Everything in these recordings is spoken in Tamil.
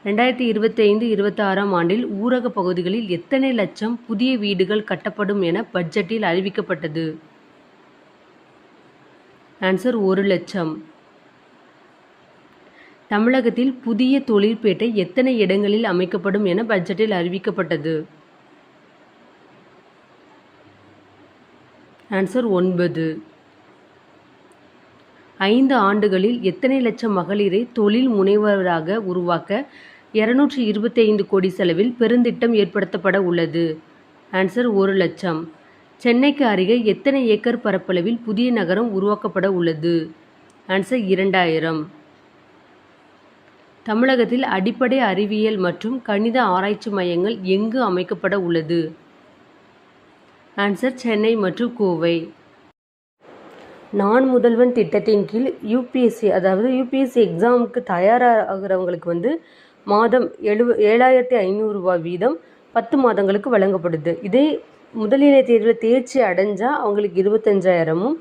2025-26ஆம் ஆண்டில் ஊரக பகுதிகளில் எத்தனை லட்சம் புதிய வீடுகள் கட்டப்படும் என பட்ஜெட்டில் அறிவிக்கப்பட்டது? ஆன்சர் 1 லட்சம். தமிழகத்தில் புதிய தொழிற்பேட்டை எத்தனை இடங்களில் அமைக்கப்படும் என பட்ஜெட்டில் அறிவிக்கப்பட்டது? ஆன்சர் 9. 5 ஆண்டுகளில் எத்தனை லட்சம் மகளிரை தொழில் முனைவராக உருவாக்க 225 கோடி செலவில் பெருந்திட்டம் ஏற்படுத்தப்பட உள்ளது? ஆன்சர் 1 லட்சம். சென்னைக்கு அருகே எத்தனை ஏக்கர் பரப்பளவில் புதிய நகரம் உருவாக்கப்பட உள்ளது? ஆன்சர் 2000. தமிழகத்தில் அடிப்படை அறிவியல் மற்றும் கணித ஆராய்ச்சி மையங்கள் எங்கு அமைக்கப்பட உள்ளது? ஆன்சர் சென்னை மற்றும் கோவை. நான் முதல்வன் திட்டத்தின் கீழ் யூபிஎஸ்சி எக்ஸாமுக்கு தயாராகிறவங்களுக்கு மாதம் 7,500 ரூபாய் வீதம் 10 மாதங்களுக்கு வழங்கப்படுது. இதே முதல்நிலை தேர்வில் தேர்ச்சி அடைஞ்சால் அவங்களுக்கு 25,000ம்,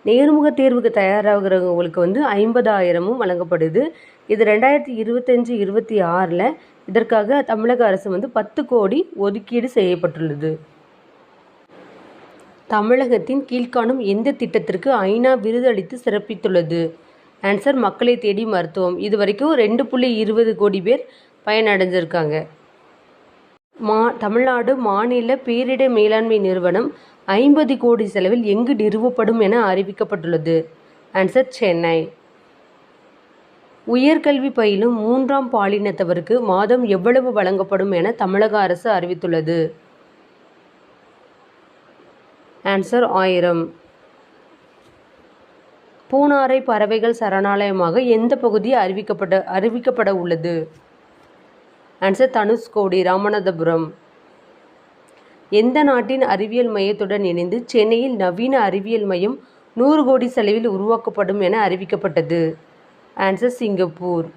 நேர்முக தேர்வுக்கு தயாராகிறவங்களுக்கு 50,000ம் வழங்கப்படுது. இது 2025-26ல் இதற்காக தமிழக அரசு 10 கோடி ஒதுக்கீடு செய்யப்பட்டுள்ளது. தமிழகத்தின் கீழ்காணும் எந்த திட்டத்திற்கு ஐநா விருது அளித்து சிறப்பித்துள்ளது? ஆன்சர் மக்களை தேடி மருத்துவம். இது வரைக்கும் 2.20 கோடி பேர் பயனடைஞ்சிருக்காங்க. தமிழ்நாடு மாநில பேரிடர் மேலாண்மை நிறுவனம் 50 கோடி செலவில் எங்கு நிறுவப்படும் என அறிவிக்கப்பட்டுள்ளது? ஆன்சர் சென்னை. உயர்கல்வி பயிலும் 3ஆம் பாலினத்தவருக்கு மாதம் எவ்வளவு வழங்கப்படும் என தமிழக அரசு அறிவித்துள்ளது? ஆன்சர் 1000. பூனாரை பறவைகள் சரணாலயமாக எந்த பகுதி அறிவிக்கப்பட உள்ளது? ஆன்சர் தனுஷ்கோடி, ராமநாதபுரம். எந்த நாட்டின் அறிவியல் மையத்துடன் இணைந்து சென்னையில் நவீன அறிவியல் மையம் 100 கோடி செலவில் உருவாக்கப்படும் என அறிவிக்கப்பட்டது? Answer Singapore.